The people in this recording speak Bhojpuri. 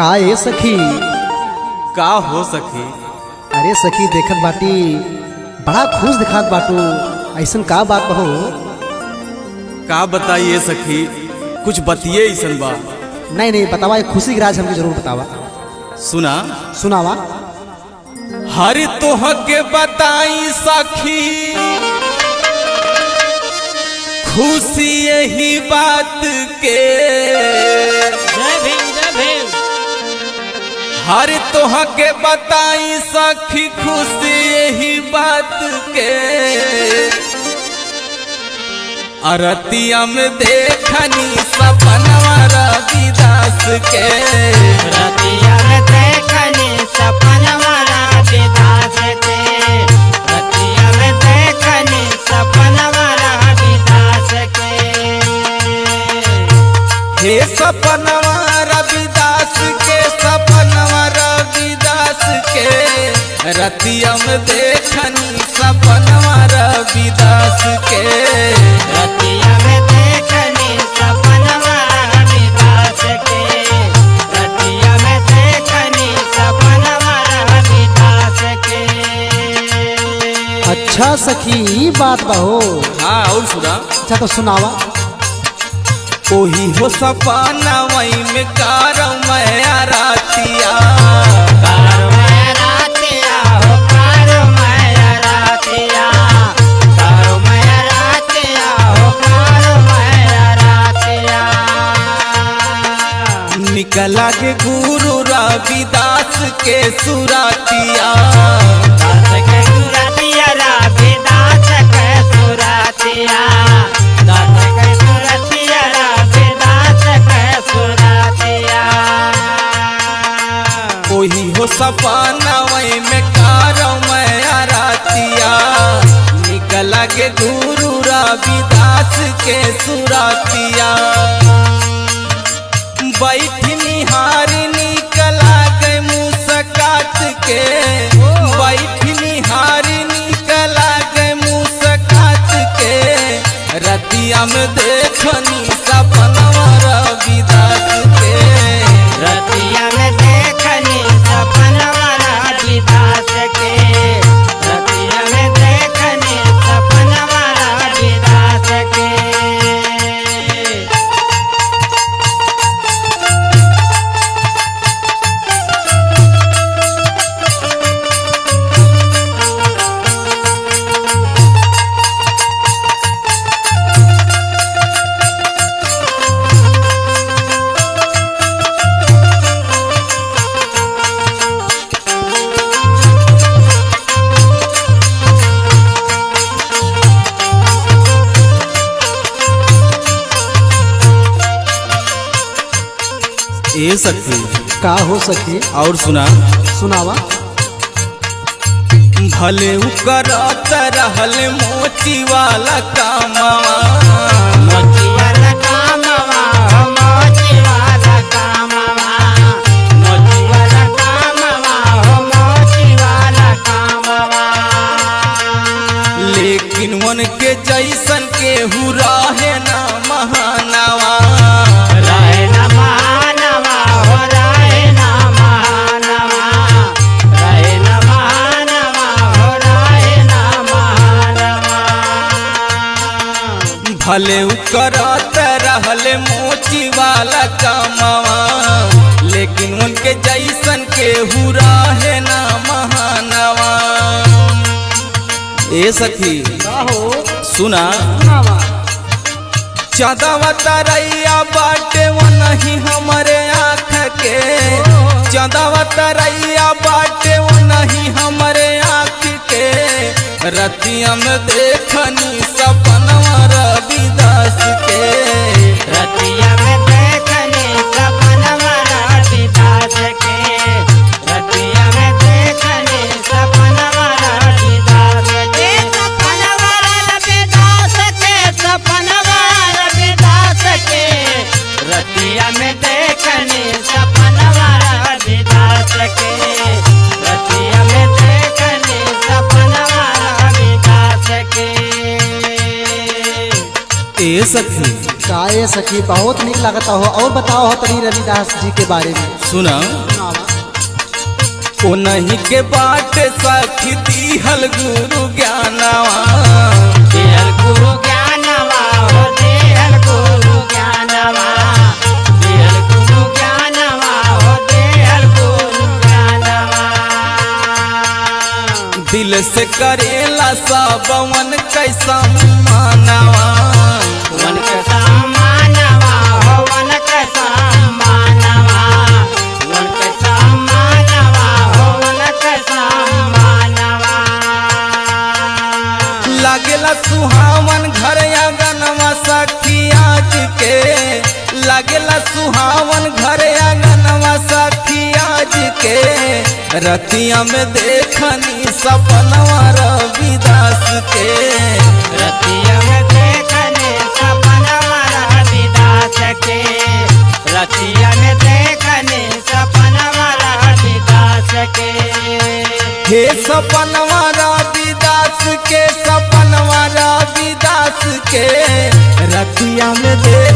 का ए सखी? का हो सखी? अरे सखी देखत बाटी बड़ा खुश दिखात बाटू, ऐसन का बात बहो? का बताइए सखी, कुछ बतिए ऐसन बा। नहीं नहीं बतावा, ये खुशी की राज हमके जरूर बतावा। सुना सुनावा। हर तोह के बताई सखी, खुशी यही बात के। हर तोह के बताई सखी, खुशी यही बात के। अरतिया में देखनी सपनवा रविदास के। रतिया में देखनी सपनवा रविदास के। रतिया में देखनी सपनवा रविदास के। हे सपनवा रविदास के, सपनवा रविदास के। रतिया में देखनी सपनवा रविदास के। रतिया में देखनी सपनवा रविदास के। रतिया में देखनी सपनवा रविदास के। अच्छा सखी ई बात बहो। हाँ और सुना। अच्छा तो सुनावा। ओही हो सपना वही में कार मैं रातिया। कार मैं रातिया हो, कार मैं रातिया। कार मैं रातिया हो, कार मैं रातिया। निकला के गुरु रविदास के सुरातिया। दास के सुरतिया रविदास के सुरतिया। दास के सुरतिया रविदास के सुरतिया। ओही हो सपना वही में कार मैं रातिया। निकला के गुरु रविदास के सुरातिया। बैठी निहारी निकला गए मुस्कात के। बैठी निहारी निकला गए मुस्कात के। रतिया में देखनी सपनवा रविदास के। रतिया में देखनी सपनवा रविदास के। रतिया में देखनी सपनवा रविदास के। ए सखी का हो सखी? और सुना। सुनावा। भले उ करत रहल मोची वाला कामवा। मोची वाला कामवा हो, मोची वाला कामवा। मोची वाला कामवा हो, मोची वाला कामवा। लेकिन उनके जैसन केहू रहे ना महानवा। रहे ना महानवा हो, रहे ना महानवा। रहे ना महानवा हो, रहे ना महानवा। भले उ करत रहल मोची वाला कामवा। लेकिन उनके जैसन केहू रहे ना महानवा। ए सखी का हो? सुना। सुनावा। चंदवा तरैया बाटे वो नहीं हमारे आँख के। चंदवा तरैया बाटे वो नहीं हमारे आँख के। रतिया में देखनी सपनवा रविदास के। रतिया में देखनी सपनवा रविदास के। रतिया में देखनी सपनवा रविदास के। सपनवा रविदास के। सपनवा रविदास के। रतिया में देखनी सपनवा रविदास के। रतिया में देखनी सपनवा रविदास के। ए सखी का ए सखी बहुत निक लगता हो। और बताओ हो तनी रविदास जी के बारे में। सुना ओ नहीं के बाट सखी दिहल गुरु ज्ञानवा देहल गुरु ज्ञानवा हो देहल गुरु ज्ञानवा देहल गुरु ज्ञानवा हो देहल गुरु ज्ञानवा दिल से करेला सबवन कैसा मानवा वन कैसा मानवा हो वन कैसा मानवा वन कैसा मानवा हो वन कैसा मानवा लागेला सुहावन घर आंगनवा सखी आज के लागेला सुहावन घर आंगनवा सखी आज के रतिया में देखनी सपनवा रविदास के रतिया में देखने सपनवा रविदास के रतिया में देखने सपनवा रविदास के हे सपनवा रविदास के सपनवा रविदास के रतिया में देख